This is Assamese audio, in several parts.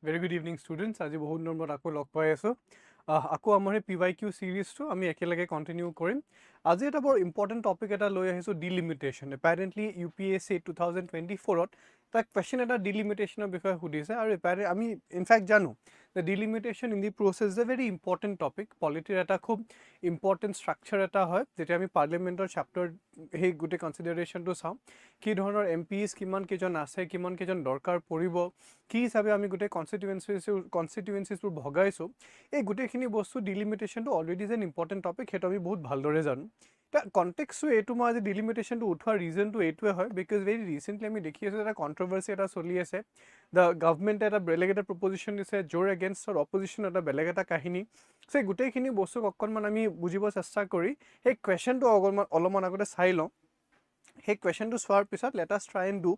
Very good evening, students. আজি বহুত দিনৰ মূৰত আকৌ লগ পাই আছো। আকৌ আমাৰ PYQ সিৰিজটো আমি একেলগে কন্টিনিউ কৰিম। আজি এটা বৰ ইম্পৰ্টেন্ট টপিক এটা লৈ আহিছো, ডিলিমিটেশ্যন। এপাৰেন্টলি UPSC 2024ত এটা কোৱেশ্চন এটা ডিলিমিটেশ্যনৰ বিষয়ে সুধিছে আৰু আমি ইনফ্যাক্ট জানো যে delimitation in the process is a very important topic. পলিটিৰ এটা খুব ইম্পৰ্টেন্ট ষ্ট্ৰাকচাৰ এটা হয়, যেতিয়া আমি পাৰ্লিয়ামেণ্টৰ চেপ্টাৰ সেই গোটেই কনচিডাৰেশ্যনটো চাওঁ, কি ধৰণৰ MPs কিমান কেইজন আছে, কিমান কেইজন দৰকাৰ পৰিব, কি হিচাপে আমি গোটেই কনষ্টিটুৱেঞ্চিছবোৰ ভগাইছোঁ, এই গোটেইখিনি বস্তু ডিলিমিটেশ্যনটো অলৰেডি যেন ইম্পৰ্টেণ্ট টপিক, সেইটো আমি বহুত ভালদৰে জানো। এতিয়া কণ্টেক্সটো এইটো, মই আজি ডিলিমিটেশ্যনটো উঠোৱাৰ ৰিজনটো এইটোৱে হয়, বিকজ ভেৰি ৰিচেণ্টলি আমি দেখি আছোঁ এটা কণ্ট্ৰভাৰ্চি এটা চলি আছে। দ্য গভৰ্ণমেণ্টে এটা বেলেগ এটা প্ৰপজিশ্যন দিছে, য'ৰ এগেইনষ্টৰ অপজিশ্যন এটা বেলেগ এটা কাহিনী। সেই গোটেইখিনি বস্তুক অকণমান আমি বুজিব চেষ্টা কৰি সেই কুৱেশ্যনটো অলপমান আগতে চাই লওঁ। সেই কুৱেশ্যনটো চোৱাৰ পিছত let us try and do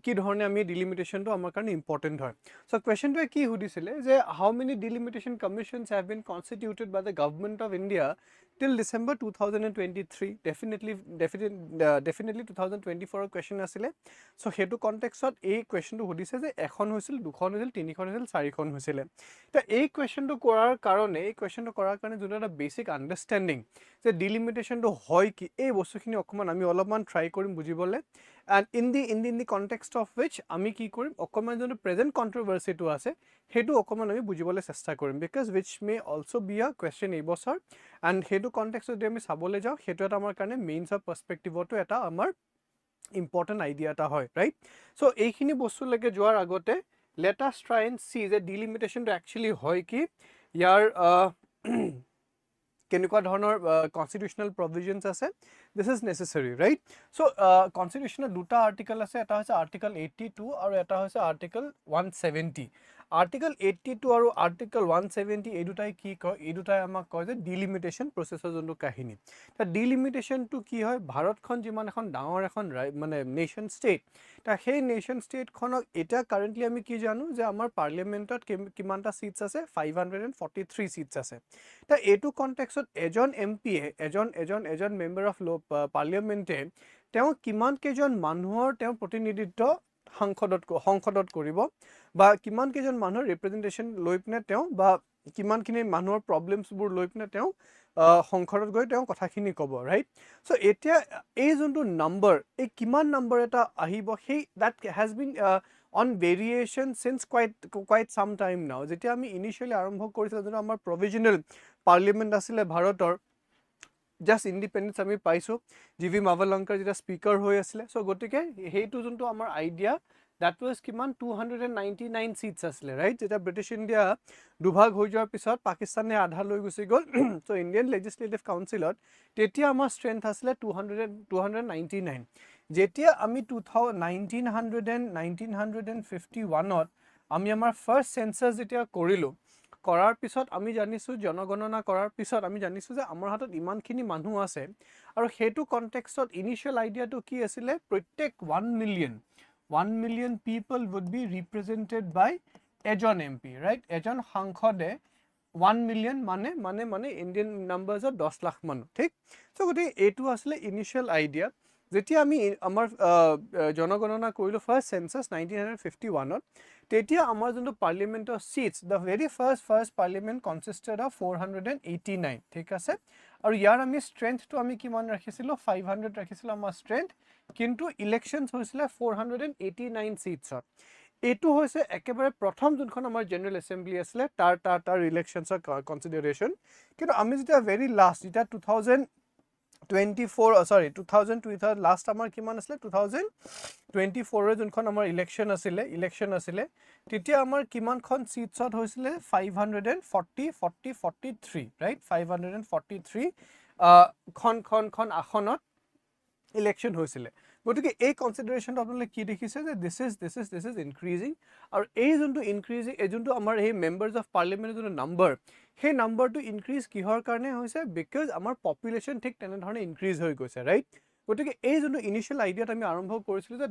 কি ধৰণে আমি ডিলিমিটেশ্যনটো আমাৰ কাৰণে ইম্পৰ্টেণ্ট হয়। চ' কুৱেশ্যনটোৱে কি সুধিছিলে যে how many delimitation commissions have been constituted by the government of India till December 2023। Definitely 2024ৰ question আছিলে। চ' সেইটো কণ্টেক্সত এই কুৱেশ্যনটো সুধিছে যে এখন হৈছিল, দুখন হৈছিল, তিনিখন হৈছিল, চাৰিখন হৈছিলে। এতিয়া এই কুৱেশ্যনটো কৰাৰ কাৰণে যোনটো এটা বেছিক আণ্ডাৰষ্টেণ্ডিং যে ডিলিমিটেশ্যনটো হয় কি, এই বস্তুখিনি অকণমান আমি অলপমান ট্ৰাই কৰিম বুজিবলৈ। And in the context of wish আমি কি কৰিম, অকণমান যোনটো প্ৰেজেণ্ট কণ্ট্ৰভাৰ্চিটো আছে সেইটো অকণমান আমি বুজিবলৈ চেষ্টা কৰিম, because wish May also' be a question এই বছৰ। এণ্ড সেইটো কণ্টেক্সট যদি আমি চাবলৈ যাওঁ, সেইটো এটা আমাৰ কাৰণে মেইনছৰ পাৰ্চপেক্টিভতো এটা আমাৰ ইম্পৰ্টেণ্ট আইডিয়া এটা হয়, ৰাইট? চ' এইখিনি বস্তুলৈকে যোৱাৰ আগতে let us try and C যে ডিলিমিটেশ্যনটো একচুৱেলি হয় কি, ইয়াৰ কেনেকুৱা ধৰণৰ কনষ্টিটিউচনেল প্ৰভিজনছ আছে, দিছ ইজ নেচেচাৰী, ৰাইট? চ' কনষ্টিটিউচনৰ দুটা আৰ্টিকল আছে, এটা হৈছে আৰ্টিকল 82 আৰু এটা হৈছে আৰ্টিকল 170। আৰ্টিকল 82 আৰু আৰ্টিকল 170 এই দুটাই কি কয়, এই দুটাই আমাক কয় যে ডিলিমিটেশ্যন প্ৰচেছৰ যোনটো কাহিনী। এতিয়া ডিলিমিটেশ্যনটো কি হয়, ভাৰতখন যিমান এখন ডাঙৰ এখন মানে নেশ্যন ষ্টেট, সেই নেশ্যন ষ্টেটখনক এতিয়া কাৰেণ্টলি আমি কি জানো যে আমাৰ পাৰ্লিয়ামেণ্টত কিমানটা ছিটছ আছে, 543 ছিটছ আছে। এতিয়া এইটো কণ্টেক্সত এজন MPয়ে এজন মেম্বাৰ অফ পাৰ্লিয়ামেণ্টে তেওঁ কিমান কেইজন মানুহৰ তেওঁ প্ৰতিনিধিত্ব সংসদত কৰিব, বা কিমান কেইজন মানুহৰ ৰিপ্ৰেজেণ্টেশ্যন লৈ পিনে তেওঁ, বা কিমানখিনি মানুহৰ প্ৰব্লেমছবোৰ লৈ পিনে তেওঁ সংসদত গৈ তেওঁ কথাখিনি ক'ব, ৰাইট? চ' এতিয়া এই যোনটো নাম্বাৰ, এই কিমান নাম্বাৰ এটা আহিব, সেই that has been on variation signs quit চাম টাইম নাও। যেতিয়া আমি ইনিচিয়েলি আৰম্ভ কৰিছিলোঁ, যোনটো আমাৰ প্ৰভিজনেল পাৰ্লিয়ামেণ্ট আছিলে ভাৰতৰ, জাষ্ট ইণ্ডিপেণ্ডেঞ্চ আমি পাইছোঁ, GV মাভলংকাৰ যেতিয়া স্পীকাৰ হৈ আছিলে। চ' গতিকে সেইটো যোনটো আমাৰ আইডিয়া, দেট ৱাজ কিমান 299 ছিটছ আছিলে, ৰাইট? যেতিয়া ব্ৰিটিছ ইণ্ডিয়া দুভাগ হৈ যোৱাৰ পিছত পাকিস্তানে আধা লৈ গুচি গ'ল, চ' ইণ্ডিয়ান লেজিছলেটিভ কাউন্সিলত তেতিয়া আমাৰ ষ্ট্ৰেংথ আছিলে 299। যেতিয়া আমি 1951ত আমি আমাৰ ফাৰ্ষ্ট চেঞ্চাছ যেতিয়া কৰাৰ পিছত আমি জানিছোঁ, জনগণনা কৰাৰ পিছত আমি জানিছোঁ যে আমাৰ হাতত ইমানখিনি মানুহ আছে। আৰু সেইটো কণ্টেক্সত ইনিচিয়েল আইডিয়াটো কি আছিলে, প্ৰত্যেক 1 million people would be represented by এজন MP, ৰাইট? এজন সাংসদে 1 মিলিয়ন মানে ইণ্ডিয়ান নাম্বাৰ্ছত 10 লাখ মানুহ, ঠিক? চ' গতিকে এইটো আছিলে ইনিচিয়েল আইডিয়া। যেতিয়া আমি আমাৰ জনগণনা কৰিলোঁ ফাৰ্ষ্ট চেঞ্চাছ 1951ত, তেতিয়া আমাৰ যোনটো পাৰ্লিয়ামেণ্টৰ seats, the very first parliament consisted of 489, ঠিক আছে? আৰু ইয়াৰ আমি ষ্ট্ৰেংথটো আমি কিমান ৰাখিছিলোঁ, 500 ৰাখিছিলোঁ আমাৰ ষ্ট্ৰেংথ, কিন্তু ইলেকশ্যনছ হৈছিলে 489 ছিটছত। এইটো হৈছে একেবাৰে প্ৰথম যোনখন আমাৰ জেনেৰেল এছেম্বলি আছিলে তাৰ ইলেকশ্যনছৰ কনচিডাৰেশ্যন। কিন্তু আমি যেতিয়া ভেৰি লাষ্ট, যেতিয়া 2024 লাষ্ট আমাৰ কিমান আছিলে, 2024 যোনখন আমাৰ ইলেকশ্যন আছিলে, তেতিয়া আমাৰ কিমানখন ছিটছত হৈছিলে, 543, ৰাইট? 543 খন আসনত ইলেকশ্যন হৈছিলে। গতিকে এই কনচিডাৰেশ্যনটো আপোনালোকে কি দেখিছে যে দিছ ইজ ইনক্ৰিজিং। আৰু এই যোনটো ইনক্ৰিজিং, এই যোনটো আমাৰ এই মেম্বাৰ্ছ অফ পাৰ্লিয়ামেণ্টৰ যোনটো নাম্বাৰ, সেই নাম্বাৰটো ইনক্ৰিজ কিহৰ কাৰণে হৈছে, বিকজ আমাৰ পপুলেশ্যন ঠিক তেনেধৰণে ইনক্ৰিজ হৈ গৈছে, ৰাইট? গতিকে এই যোনটো ইনিচিয়েল আইডিয়াত আমি আৰম্ভ কৰিছিলোঁ যে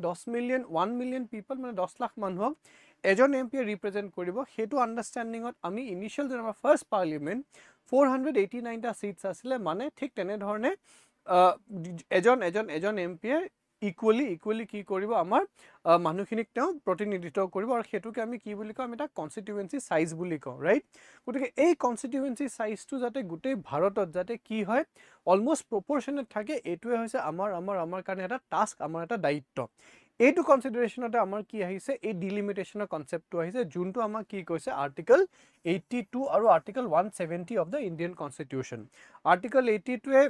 1 মিলিয়ন পিপল মানে 10 লাখ মানুহক এজন MPয়ে ৰিপ্ৰেজেণ্ট কৰিব, সেইটো আণ্ডাৰষ্টেণ্ডিঙত আমি ইনিচিয়েল যোনটো আমাৰ ফাৰ্ষ্ট পাৰ্লিয়ামেণ্ট 489টা ছিটছ আছিলে, মানে ঠিক তেনেধৰণে এজন MPয়ে ইকুৱেলি কি কৰিব আমাৰ মানুহখিনিক তেওঁ প্ৰতিনিধিত্ব কৰিব আৰু হেতুকে আমি কি বুলি কওঁ আমি এটা কনস্টিটুৱেন্সি সাইজ বুলি কওঁ ৰাইট গতিকে এই কনস্টিটুৱেন্সি সাইজটো যাতে গোটেই ভাৰতত যাতে কি হয় অলমোস্ট প্ৰপৰচনেট থাকে এইটোৱে হৈছে আমাৰ কাৰণে এটা টাস্ক আমাৰ এটা দায়িত্ব এইটো কনসিডাৰেশনতে আমাৰ কি আহিছে এই ডিলিমিটেশনৰ কনসেপ্টটো আহিছে যোনটো আমাক কি কৈছে আৰ্টিকল 82 আৰু article 170 of the Indian constitution article 82 এ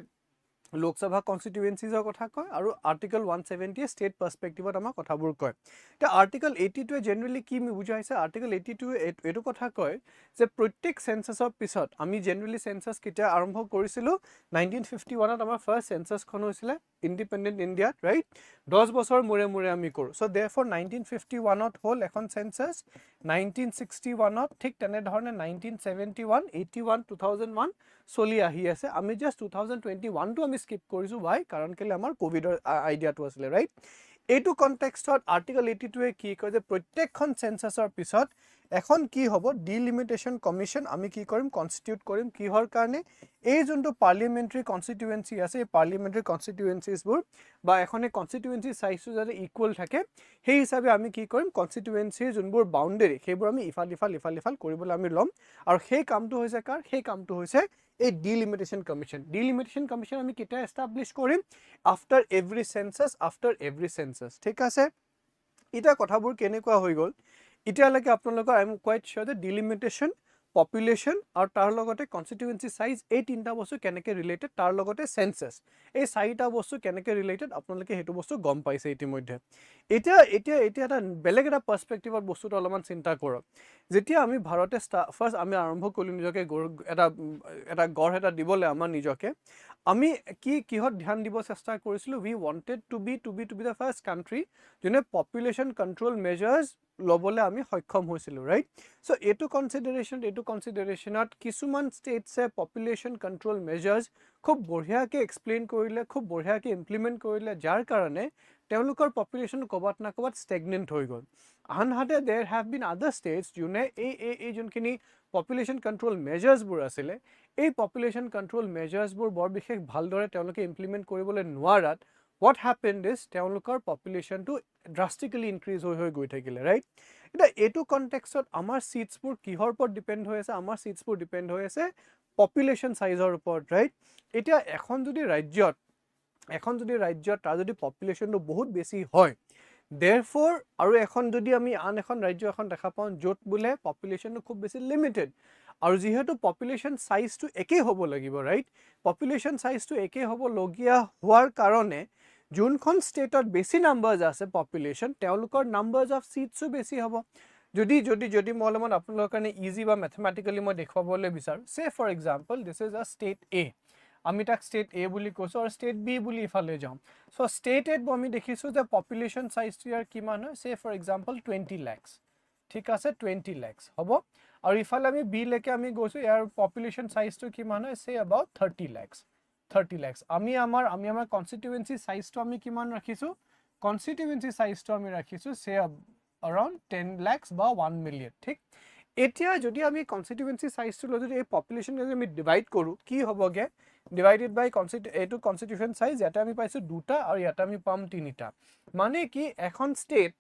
লোকসভা কনস্টিটুৱেন্সিজৰ কথা কয় আৰু আৰ্টিকল 170 ষ্টেট পাৰ্সপেক্টিভত আমাৰ কথাবোৰ কয় তে আৰ্টিকল 82 জেনাৰেলি কি বুজাইছে আৰ্টিকল 82 এটো কথা কয় যে প্ৰত্যেক সেন্সাসৰ পিছত আমি জেনাৰেলি সেন্সাস কিটা আৰম্ভ কৰিছিলো 1951 ত আমাৰ ফাৰ্স্ট সেন্সাসখন হৈছিল ইন্ডিপেন্ডেন্ট ইন্ডিয়া ৰাইট 10 বছৰ মুৰে আমি কৰো সো देयरफॉर 1951 ত হল এখন সেন্সাস 1961 ত ঠিক তেনে ধৰণে 1971 81 2001 চলি আহি আছে আমি জাস্ট 2021 টো আমি স্কিপ কৰিছো ভাই কাৰণ কেলে আমাৰ কোভিডৰ আইডিয়াটো আছিল ৰাইট এইটো কনটেক্সটত আৰ্টিকল 82 এ কি কয় যে প্ৰত্যেকখন সেন্সাসৰ পিছত এখন কি হ'ব ডিলিমিটেশন কমিশন আমি কি কৰিম কনস্টিটিউট কৰিম কিহৰ কাৰণে এই যোনটো পাৰ্লিয়ামেন্টাৰী কনস্টিটুৱেন্সি আছে এই পাৰ্লিয়ামেন্টাৰী কনস্টিটুৱেন্সিছবোৰ বা এখনে কনস্টিটুৱেন্সি সাইজটো যাতে ইকুৱেল থাকে সেই হিচাপে আমি কি কৰিম কনস্টিটুৱেন্সিৰ যোনবোৰ বাউন্ডাৰী সেইবোৰ আমি ইফাল কৰিবলৈ আমি ল'ম আৰু সেই কামটো হৈছে কাৰ সেই কামটো হৈছে এই ডিলিমিটেশন কমিশন আমি কেতিয়া এস্টাবলিশ কৰিম আফটাৰ এভৰি সেন্সাস ঠিক আছে এটা কথাবোৰ কেনেকুৱা হৈ গল ইতিয়ালৈকে আপোনালোকৰ আই এম কোৱাইট শিওৰ যে ডিলিমিটেশন পপুলেশন আৰু তাৰ লগতে কনস্টিটুৱেন্সি সাইজ এই তিনটা বস্তু কেনেকে ৰিলেটেড তাৰ লগতে সেন্সাস এই চাৰিটা বস্তু কেনেকে ৰিলেটেড আপোনালোকে হেতু বস্তু গম পাইছে ইতিমধ্যে এটা এটা বেলেগ এটা পাৰ্সপেক্টিভৰ বস্তুটো অলপমান চিন্তা কৰক যেতিয়া আমি ভাৰতে ফাৰ্স্ট আমি আৰম্ভ কৰিলো নিজকে এটা গড় এটা দিবলে আমাৰ নিজকে আমি কিহত ধ্যান দিব চেষ্টা কৰিছিলো we wanted to be the first country যোনে পপুলেশন কন্ট্ৰোল মেজাৰ্স লবলে আমি সক্ষম হৈছিলো ৰাইট সো এটো কনসিডাৰেশনত কিছুমান ষ্টেটছে পপুলেশন কন্ট্ৰোল মেজাৰ্স খুব বঢ়িয়াকে এক্সপ্লেইন কৰিলে খুব বঢ়িয়াকে ইমপ্লিমেন্ট কৰিলে যাৰ কাৰণে তেওঁলোকৰ পপুলেশন কবাত না কবাত ষ্টেগনেন্ট হৈ গল আনহাতে there have been other states যোনে এই যোনখিনি পপুলেশন কন্ট্ৰোল মেজাৰ্স বোৰ আছিলে এই পপুলেশন কন্ট্ৰোল মেজাৰ্স বোৰ বৰ বিশেষ ভালদৰে তেওঁলোকে ইমপ্লিমেন্ট কৰিবলৈ নোৱাৰাত what happened is তেওঁলোকৰ পপুলেশন টু drastically increase হৈ গৈ থাকিলে ৰাইট এটা এটো কনটেক্সটত আমাৰ সিটস বোৰ কিহৰ ওপৰত ডিপেন্ড হৈ আছে আমাৰ সিটস বোৰ ডিপেন্ড হৈ আছে পপুলেশন সাইজৰ ওপৰত ৰাইট এতিয়া এখন যদি ৰাজ্যত তাৰ যদি পপুলেশনটো বহুত বেছি হয় therefore আৰু এখন যদি আমি আন এখন ৰাজ্য এখন দেখা পাওঁ যত বুলে পপুলেশনটো খুব বেছি লিমিটেড আৰু যেহেতু পপুলেশন সাইজটো একে হ'ব লাগিব ৰাইট পপুলেশন সাইজটো একে হ'ব লগিয়া হোৱাৰ কাৰণে যোনখন ষ্টেটত বেছি নাম্বাৰস আছে পপুলেশন তেওঁলোকৰ নাম্বাৰস অফ সিটসও বেছি হ'ব যদি মলমত আপোনালোকৰ কাৰণে ইজি বা ম্যাথমেটিক্যালি মই দেখাবলৈ বিচাৰো say for example this is a state এ আমি তাক ষ্টেট এ বুলি কৈছো আৰু ষ্টেট বি বুলি ইফালে যাম সো ষ্টেট এত আমি দেখিছো যে পপুলেশন সাইজটো ইয়াৰ কিমান হয় সে ফৰ এক্সাম্পল 20 লাখ ঠিক আছে 20 লাখ হ'ব আৰু ইফালে আমি বি লেকে আমি গৈছো ইয়াৰ পপুলেশন সাইজটো কিমান হয় সে अबाउट 30 লাখ আমি আমাৰ কনস্টিটুৱেন্সি সাইজটো আমি কিমান ৰাখিছো কনস্টিটুৱেন্সি সাইজটো আমি ৰাখিছো সে अराउंड 10 লাখ বা 1 মিলিয়ন ঠিক এতিয়া যদি আমি কনস্টিটুৱেন্সি সাইজটো লৈ যদি এই পপুলেশন যদি আমি ডিভাইড কৰো কি হ'বগে ডিভাইডেড বাই কনস্টিটিউশন সাইজ ইয়াতে আমি পাইছো দুটা আৰু ইয়াতে আমি পাম তিনিটা মানে কি এখন ষ্টেট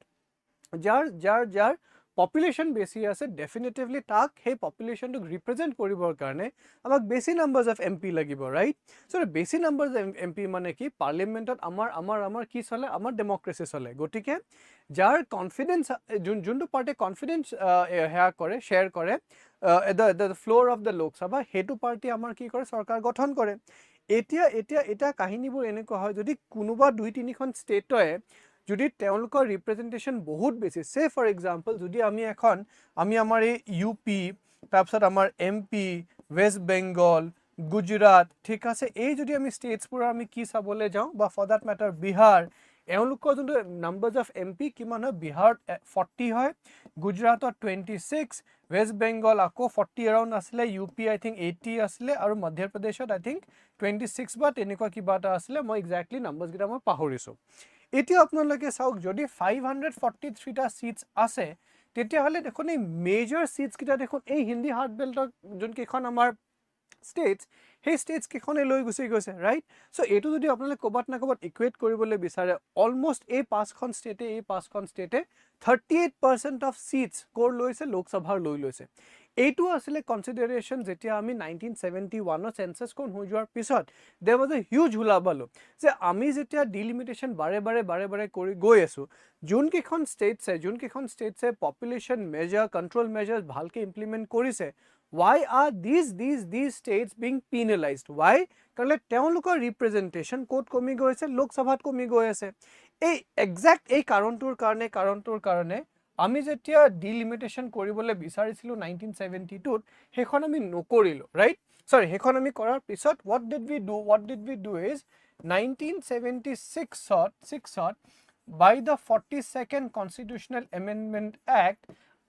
যাৰ পপুলেশন বেছি আছে ডেফিনেটলি তাক সেই পপুলেশনটো ৰিপ্ৰেজেন্ট কৰিবৰ কাৰণে আমাক বেছি নাম্বাৰস অফ এমপি লাগিব ৰাইট সো বেছি নাম্বাৰস অফ এমপি মানে কি পাৰ্লিয়ামেন্টত আমাৰ কি চলে আমাৰ ডেমক্ৰেসি চলে গটিকে যাৰ কনফিডেন্স যোনটো পাৰ্টি কনফিডেন্স শেয়াৰ কৰে the floor of the Lok Sabha হেতু পাৰ্টি আমাৰ কি কৰে সৰকাৰ গঠন কৰে এতিয়া কাহিনীবোৰ এনেকুৱা হয় যদি কোনোবা দুই তিনিখন ষ্টেটয়ে যদি তেওঁলোকৰ ৰিপ্ৰেজেন্টেশন বহুত বেছি সে ফৰ এক্সাম্পল যদি আমি আমাৰ এই ইউপি তাৰপিছত আমাৰ এমপি ওয়েস্ট বেংগল গুজৰাট ঠিক আছে এই যদি আমি ষ্টেটছ পুৰা আমি কি চাবলৈ যাওঁ বা ফৰ দ্যাট ম্যাটাৰ বিহাৰ এওঁলোকৰ যোনটো নাম্বাৰস অফ এমপি কিমান হয় বিহাৰত 40 হয় গুজৰাটত 26 ওয়েস্ট বেংগল আকৌ 40 এৰাউন্ড আছিলে ইউপি আই থিংক 80 আছিলে আৰু মধ্য প্ৰদেশত আই থিংক 26 বা তেনেকুৱা কিবা এটা আছিলে মই এক্স্যাক্টলি নাম্বাৰস গিটা মই পাহৰিছো এতিয়া আপোনালোকে চাওক যদি 543 টা সিটস আছে তেতিয়া হলে দেখোন এই মেজৰ সিটস কিটা দেখোন এই হিন্দি হাৰ্ট বেল্টৰ যোন কেখন আমাৰ states hey states কেখনে লৈ গুছি গৈছে right so এটো যদি আপোনালে কবাত না কবাত ইকুৱেট কৰিবলৈ বিচাৰে almost এই পাঁচখন ষ্টেটে 38% of seats কৰ লৈছে লোকসভাৰ লৈ লৈছে এইটো আসলে কনসিডাৰেশন যেতিয়া আমি 1971 সেন্সাস কোন হৈ যোৱাৰ পিছত there was a huge হুলাবালো যে আমি যেতিয়া ডিলিমিটেশন বাৰে কৰি গৈ আছো যোন কেখন ষ্টেটছে পপুলেশন মেজাৰ কন্ট্ৰোল মেজাৰ্স ভালকে ইমপ্লিমেন্ট কৰিছে why are these states being penalized why কাৰণ তেওঁলোকৰ ৰিপ্ৰেজেন্টেশন কোড কমি গৈছে লোকসভাত কমি গৈ আছে এই এক্সাক্ট এই কাৰণটোৰ কাৰণে আমি যেতিয়া ডিলিমিটেশন কৰিবলৈ বিচাৰিছিলো 1972 হেখন আমি নকৰিলো ৰাইট সৰি হেখন আমি কৰাৰ পিছত what did we do is 1976 by the 42nd constitutional amendment act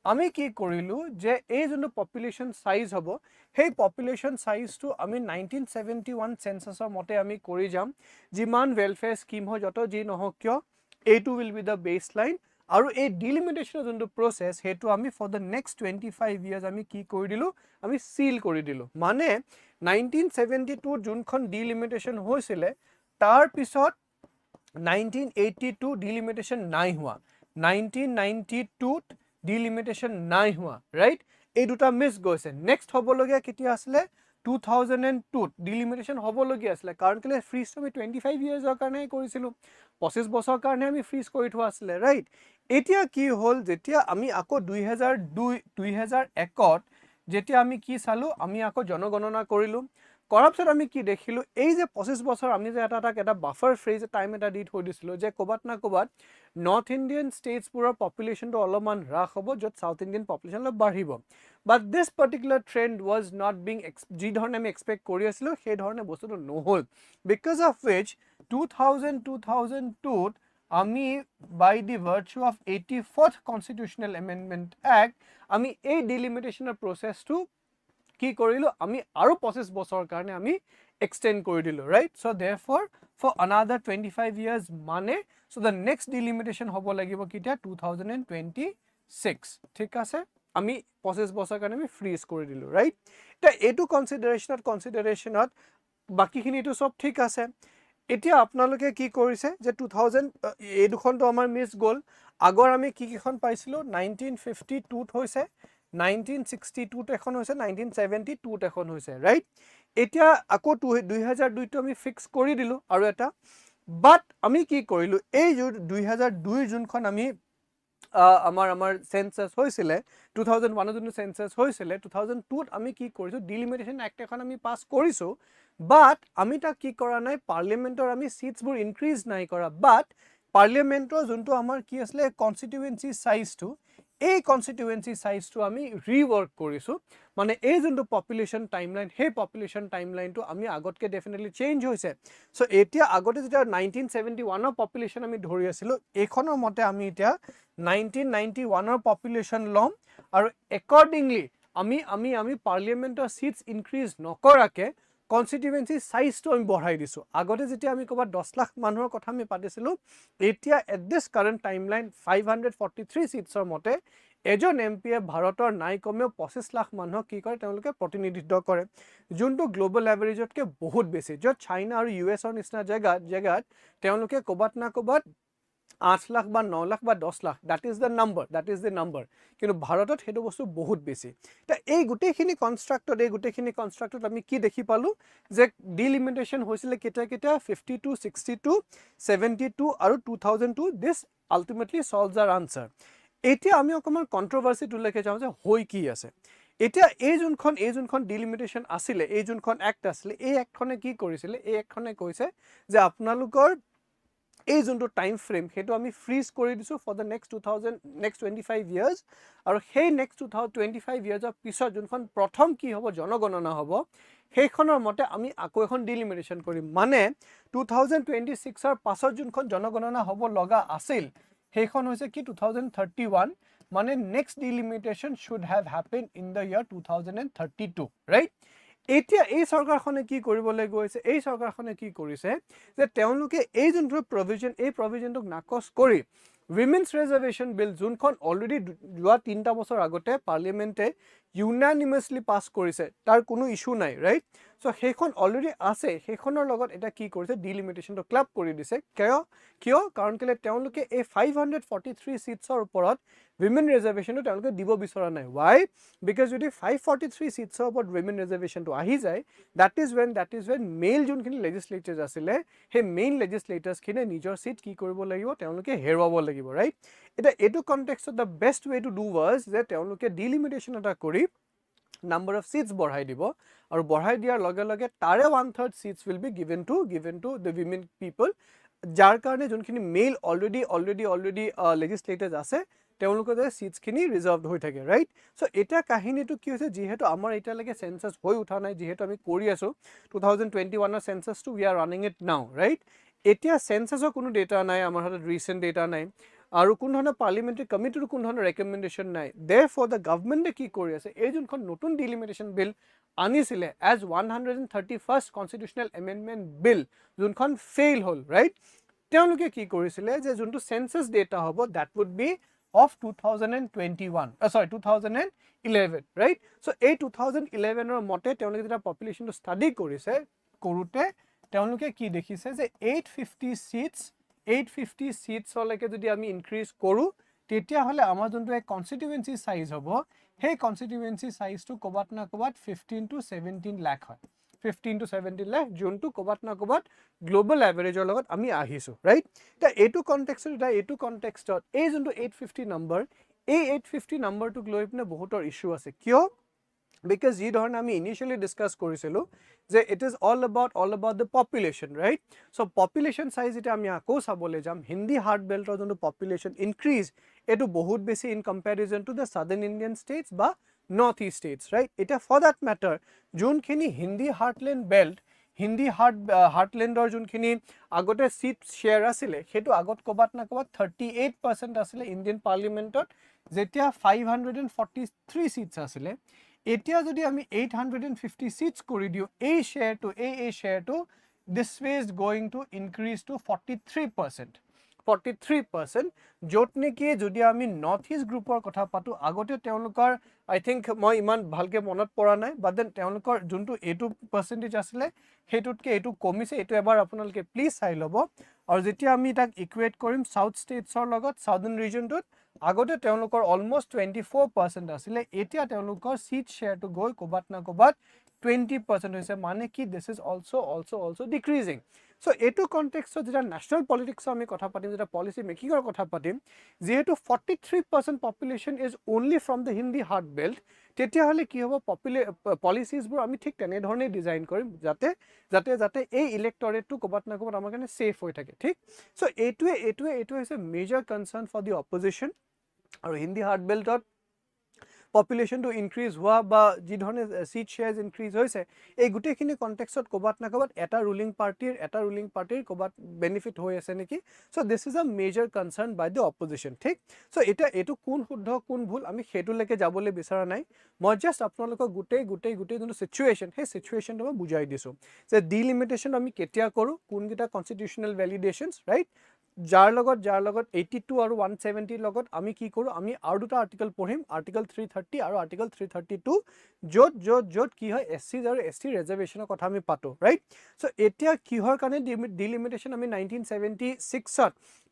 আমি কি কৰিলো যে এই যোনটো পপুলেশন সাইজ হ'ব সেই পপুলেশন সাইজটো আমি 1971 সেন্সাসৰ মতে আমি কৰি যাম যিমান ওয়েলফেয়াৰ স্কিম হয় যত যি নহক কিয় এইটো will be the baseline আৰু এই ডিলিমিটেশনৰ যোনটো প্ৰসেস হেতু আমি for the next 25 years আমি কি কৰি দিলো আমি সিল কৰি দিলো মানে 1972 যোনখন ডিলিমিটেশন হৈছিল তাৰ পিছত 1982 ডিলিমিটেশন নাই হোৱা 1992 ডিলিমিটেশন নাই হোৱা ৰাইট এই দুটা মিস গৈছে নেক্সট হবলগিয়া কেতিয়া আসলে 2002 ডিলিমিটেশন হবলগিয়া আসলে কাৰণ কেলে ফ্ৰিজ আমি 25 ইয়াৰ্সৰ কাৰণে কৰিছিলো 25 বছৰৰ কাৰণে আমি ফ্ৰিজ কৰি থোৱা আসলে ৰাইট এতিয়া কি হল যেতিয়া আমি আকৌ 2001ত যেতিয়া আমি কি চালো আমি আকৌ জনগণনা কৰিলো কৰাপছত আমি কি দেখিলো এই যে 25 বছৰ আমি যে এটা বাফাৰ ফ্ৰেজ টাইম এটা দি থৈ দিছিলো যে কবাত না কবাত নৰ্থ ইণ্ডিয়ান ষ্টেটছ পুৰৰ পপুলেশনটো অলপমান হ্ৰাস হ'ব যত সাউথ ইণ্ডিয়ান পপুলেশন বাঢ়িব but this particular trend was not being যি ধৰণে আমি এক্সপেক্ট কৰি আছিলো সেই ধৰণে বস্তুটো নহল because of which 2002 আমি by the virtue of 84th constitutional amendment act আমি এই ডিলিমিটেশনৰ প্ৰসেসটো কি কৰিলো আমি আৰু 25 বছৰৰ কাৰণে আমি এক্সটেন্ড কৰি দিলো right so therefore for another 25 years মানে so the next delimitation হ'ব লাগিব কিটা 2026 ঠিক আছে আমি 25 বছৰৰ কাৰণে আমি ফ্ৰিজ কৰি দিলো ৰাইট এটা এটো কনসিডাৰেশনত বাকিখিনিটো সব ঠিক আছে এতিয়া আপোনালোকে কি কৰিছে যে 2000 এই দুখনটো আমাৰ মিস গল আগৰ আমি কি কিখন পাইছিলো 1952 হৈছে 1962 এখন হৈছে 1972 এখন হৈছে ৰাইট এতিয়া আকৌ 2002 টো আমি ফিক্স কৰি দিলো আৰু এটা বাট আমি কি কৰিলো এই 2002 জুনখন আমি আমাৰ সেন্সাস হৈছিল 2001 জুন সেন্সাস হৈছিল 2002 ত আমি কি কৰিছো ডিলিমিটেশন এক্ট এখন আমি পাস কৰিছো বাট আমি তা কি কৰা নাই পাৰ্লিমেন্টৰ আমি সিটস বোৰ ইনক্ৰিজ নাই কৰা বাট পাৰ্লিমেন্টৰ যোনটো আমাৰ কি আছিল কনস্টিটুৱেন্সি সাইজটো এই কনস্টিটুৱেন্সি সাইজটো আমি ৰিৱৰ্ক কৰিছো মানে এই যোনটো পপুলেশন টাইমলাইন হে পপুলেশন টাইমলাইনটো আমি আগতকে ডেফিনেটলি চেঞ্জ হৈছে সো এতিয়া আগতে যেটা 1971 ৰ পপুলেশন আমি ধৰি আছিল এখনৰ মতে আমি এতিয়া 1991 ৰ পপুলেশন লম আৰু একৰ্ডিংলি আমি পাৰ্লিমেন্টৰ সিটস ইনক্ৰিজ নকৰাকে কনস্টিটুৱেন্সি সাইজটো আমি বঢ়াই দিছো আগতে যেতিয়া আমি কবা 10 লাখ মানুহৰ কথা আমি পাতিছিলো এতিয়া এট দিস কাৰেন্ট টাইমলাইন 543 সিটছৰ মতে এজন এমপিয়ে ভাৰতৰ নাই কমেও 25 লাখ মানুহক কি কৰে তেওঁলোকে প্ৰতিনিধিত্ব কৰে যোনটো গ্লোবাল এভাৰেজতকে বহুত বেছি যত চাইনা আৰু ইউএছৰ নিচিনা জায়গাত তেওঁলোকে কবাত না কবাত 8 লাখ বা 9 লাখ বা 10 lakh that is the number কিন্তু ভাৰতত হেতু বস্তু বহুত বেছি তা এই গুটেখিনি কনস্ট্ৰাক্টত আমি কি দেখি পালো যে ডিলিমিটেশন হৈছিল কেটা 52 62 72 আৰু 2002 this ultimately solves our answer এতিয়া আমি অকমান কন্ট্ৰোভাৰ্সি তুলকে যাও যে হৈ কি আছে এতিয়া এই যোনখন ডিলিমিটেশন আছিল এই যোনখন এক্ট আছিল এই এক্টখনে কি কৰিছিল এই এক্টখনে কৈছে যে আপোনালোকৰ এই যোনটো টাইম ফ্ৰেম হেতু আমি ফ্ৰিজ কৰি দিছো ফৰ দ্য নেক্সট 25 ইয়াৰ্স আৰু সেই নেক্সট 25 ইয়াৰ্সৰ পিছত যোনখন প্ৰথম কি হ'ব জনগণনা হ'ব সেইখনৰ মতে আমি আকৌ এখন ডিলিমিটেশন কৰিম মানে 2026 ৰ পাছত যোনখন জনগণনা হ'ব লগা আছিল সেইখন হৈছে কি 2031 মানে next delimitation should have happened in the year 2032 right এতিয়া এই সৰকাৰখনে কি কৰিবলৈ গৈছে এই সৰকাৰখনে কি কৰিছে যে তেওঁলোকে এই যোনটো প্ৰভিজনটোক নাকচ কৰি উইমেন্স ৰিজাৰ্ভেশন বিল যোনখন অলৰেডি যোৱা 3টা বছৰ আগতে পাৰ্লিমেন্টে ইউনানিমাছলি পাছ কৰিছে তাৰ কোনো ইস্যু নাই ৰাইট সো সেইখন অলৰেডি আছে সেইখনৰ লগত এটা কি কৰিছে ডিলিমিটেশনটো ক্লাব কৰি দিছে কিয় কাৰণ কেলে তেওঁলোকে এই 543 সিটছৰ ওপৰত women reservation তেওঁলোকে দিব বিচৰা নাই why because যদি 543 সিটছৰ ওপৰত women reservation টো আহি যায় that is when male যোনখিনি legislators আছিলে হে মেইন legislators খিনে নিজৰ সিট কি কৰিব লাগিব তেওঁলোকে হেৰুৱাব লাগিব ৰাইট এটা এটো context the best way to do was যে তেওঁলোকে ডিলিমিটেশন এটা কৰি number of seats বঢ়াই দিব আৰু বঢ়াই দিয়াৰ লগে লগে তাৰে 1/3 seats will be given to the women people যাৰ কাৰণে যোনখিনি মেইল অলৰেডি legislators আছে তেওঁলোকৰ যে সিটস খিনি ৰিজাৰ্ভড হৈ থাকে ৰাইট সো এটা কাহিনীটো কি হৈছে যেহেতু আমাৰ এটা লাগে সেন্সাস হৈ উঠা নাই যেহেতু আমি কৰি আছো 2021 ৰ census too we are running it now right এতিয়া সেন্সাসৰ কোনো ডেটা নাই আমাৰ হাতত ৰিসেন্ট ডেটা নাই আৰু কোন ধৰণৰ পাৰ্লিমেন্টাৰী কমিটিৰ কোন ধৰণৰ ৰেকমেন্ডেশন নাই therefore the government কি কৰি আছে এই যোনখন নতুন ডিলিমিটেশন বিল আনিছিলে as 131st constitutional amendment bill যোনখন ফেইল হল ৰাইট তেওঁলোকে কি কৰিছিলে যে যোনটো সেন্সাস ডেটা হ'ব that would be of 2011 right so a 2011 or mote তেওঁলোকে যেটা population to study কৰিছে কৰোতে তেওঁলোকে কি দেখিছে যে 850 seats হলকে যদি আমি ইনক্ৰিজ কৰো তেতিয়া হলে আমাৰ যোনটো এক কনস্টিটুৱেন্সি সাইজ হ'ব সেই কনস্টিটুৱেন্সি সাইজটো কবাত না কবাত 15 to 17 লাখ হয় 15 to 17 লাখ যোনটো কবাত না কবাত গ্লোবাল এভাৰেজৰ লগত আমি আহিছো ৰাইট তা এটো কনটেক্সটত এই যোনটো 850 নম্বৰ এই 850 নম্বৰটোক লৈ পিনে বহুতৰ ইস্যু আছে কিয় because যি ধৰণে আমি ইনিশিয়ালি ডিসকাস কৰিছিলো যে it is all about the population right so population size এটা আমি আকৌ চাবলৈ যাম হিন্দি হাৰ্ট বেল্টৰ যোনটো population increase এটো বহুত বেছি in comparison to the southern Indian states বা north east states right এটা for that matter যোনখিনি হিন্দি হাৰ্টল্যান্ড বেল্ট হিন্দি হাৰ্টল্যান্ডৰ যোনখিনি আগতে সিট শেয়াৰ আছিল হেতু আগত কবাত না কবাত 38% আছিল ইন্ডিয়ান পাৰ্লিমেন্টত যেতিয়া 543 সিটস আছিল এতিয়া যদি আমি 850 সিটস কৰি দিও এই শেয়াৰটো this way is going to increase to 43% যত নেকি যদি আমি নৰ্থ ইষ্ট গ্ৰুপৰ কথা পাতো আগতে তেওঁলোকৰ I think মই ইমান ভালকে মনত পৰা নাই but then তেওঁলোকৰ যোনটো 82% আছিল হেতুতকে এটো কমিছে এটো এবাৰ আপোনালোকে প্লিজ চাই লব আৰু যেতিয়া আমি তাক ইকুৱেট কৰিম সাউথ ষ্টেটছৰ লগত সাউদাৰ্ণ ৰিজনটোত আগতে তেওঁলোকৰ অলমোস্ট 24% আছিল এতিয়া তেওঁলোকৰ সিট শেয়াৰটো গৈ কবাত না কবাত 20% হৈছে মানে কি this is also decreasing so eto context যেটা national politics আমি কথা পাতিম যেটা policy making ৰ কথা পাতিম যেহেতু 43% population is only from the Hindi heart belt তেতিয়া হলে কি হ'ব policies বোৰ আমি ঠিক তেনে ধৰণে ডিজাইন কৰিম যাতে এই ইলেক্টৰেট টু কবাত না কবাত আমাৰ কাৰণে সেফ হৈ থাকে ঠিক so এটো হৈছে major concern for the opposition আৰু হিন্দি হাৰ্ট বেল্টত population to increase হোৱা বা যি ধৰণে seat shares increase হৈছে এই গুটেখিনি কনটেক্সটত কবাত না কবাত এটা ruling party কবাত benefit হৈ আছে নেকি so this is a major concern by the opposition ঠিক so এটা এটো কোন শুদ্ধ কোন ভুল আমি হেতুলৈকে যাবলৈ বিচৰা নাই মই জাস্ট আপোনালোকক গুটেই যোনটো সিচুৱেচন হে সিচুৱেচনটো মই বুজাই দিছো যে ডিলিমিটেশন আমি কেতিয়া কৰো কোনকিটা কনস্টিটিউশনাল ভ্যালিডেশনস ৰাইট যাৰ লগত 82 আৰু 170 লগত আমি কি কৰো আমি আৰু দুটা আৰ্টিকেল পঢ়িম আৰ্টিকেল 330 আৰু আৰ্টিকেল 332 যত কি হয় এসসি আৰু এসটি ৰিজাৰ্ভেশনৰ কথা আমি পাতো ৰাইট সো এতিয়া কিহৰ কাৰণে ডিলিমিটেশন আমি 1976 ত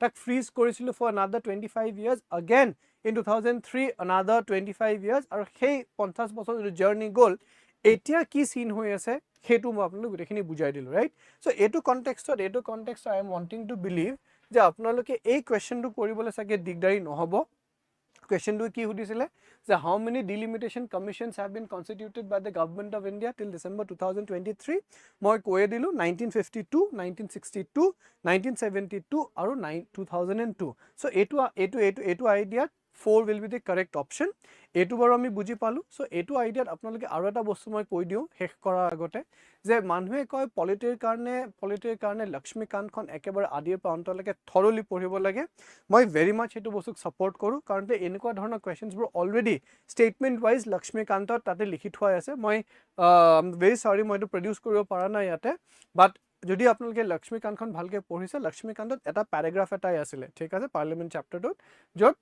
তাক ফ্ৰিজ কৰিছিল for another 25 years again in 2003 another 25 years আৰু সেই 50 বছৰ জাৰ্নি গল এতিয়া কি সিন হৈ আছে হেতু মই আপোনালোক গুটেখিনি বুজাই দিলো ৰাইট সো এটো context I am wanting to believe যে আপোনালোকে এই কোৱেশ্চনটো কৰিবলৈ সাকে দিগদাৰি নহব কোৱেশ্চনটো কি সুধিছিলে যে how many delimitation commissions have been constituted by the government of India till December 2023 মই কৈ দিলো 1952 1962 1972 আৰু 2002 so এটো idea 4 will be the correct option এটো বাৰু আমি বুজি পালো সো এটো আইডিয়াত আপোনালোকে আৰু এটা বস্তু মই কৈ দিও শেষ কৰাৰ আগতে যে মানুহে কয় পলিটিৰ কাৰণে লক্ষ্মীকান্তখন একেবাৰে আদিৰ পৰা অন্তলৈকে থৰলি পঢ়িব লাগে মই ভেৰি মাচ এটো বস্তুক সাপোৰ্ট কৰো কাৰণ তে এনেকুৱা ধৰণৰ কোৱেশ্চনছ বোৰ অলৰেডি ষ্টেটমেন্ট ওয়াইজ লক্ষ্মীকান্তত তাতে লিখি থোৱা আছে মই ভেৰি সৰি মই এটো প্ৰডিউস কৰিব পৰা নাই ইয়াতে বাট যদি আপোনালোকে লক্ষ্মীকান্তখন ভালকে পঢ়িছে লক্ষ্মীকান্তত এটা প্যাৰাগ্ৰাফ এটাই আছিল ঠিক আছে পাৰ্লিমেন্ট চ্যাপ্টাৰটোত যত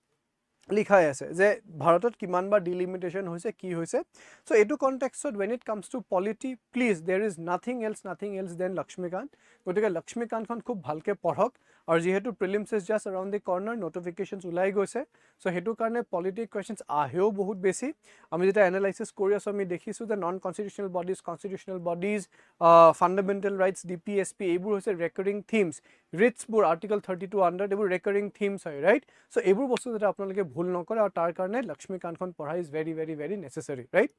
লিখাই আছে যে ভাৰতত কিমানবাৰ ডিলিমিটেশ্যন হৈছে কি হৈছে সো এইটো কনটেক্সটত when it comes to polity please there is nothing else than Lakshmikanta গতিকে লক্ষ্মীকান্তখন খুব ভালকে পঢ়ক আৰু যেহেতু prelims is just around the corner notifications ওলাই গৈছে সো হেতু কাৰণে পলিটি কোৱেশ্চনছ আহেও বহুত বেছি আমি যেটা এনালাইসিস কৰি আছো আমি দেখিছো যে non constitutional bodies fundamental rights DPSP এইবোৰ হৈছে ৰেকাৰিং থিমস ৰিটস বোৰ আৰ্টিকল 32 আন্ডাৰ এইবোৰ ৰেকাৰিং থিমস হয় ৰাইট সো এইবোৰ বস্তু যেটা আপোনালোকে ভুল নকৰে আৰু তাৰ কাৰণে লক্ষ্মীকান্তখন পঢ়া ইজ very necessary right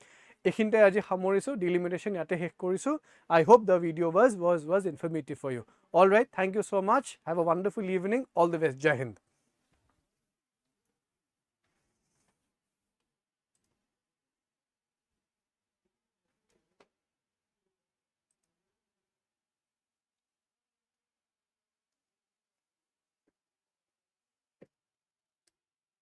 এইখিনতে আজি সামৰিছো ডিলিমিটেশ্যন ইয়াতে শেষ কৰিছো I hope the video was informative for you all right thank you so much have a wonderful evening all the best jai hind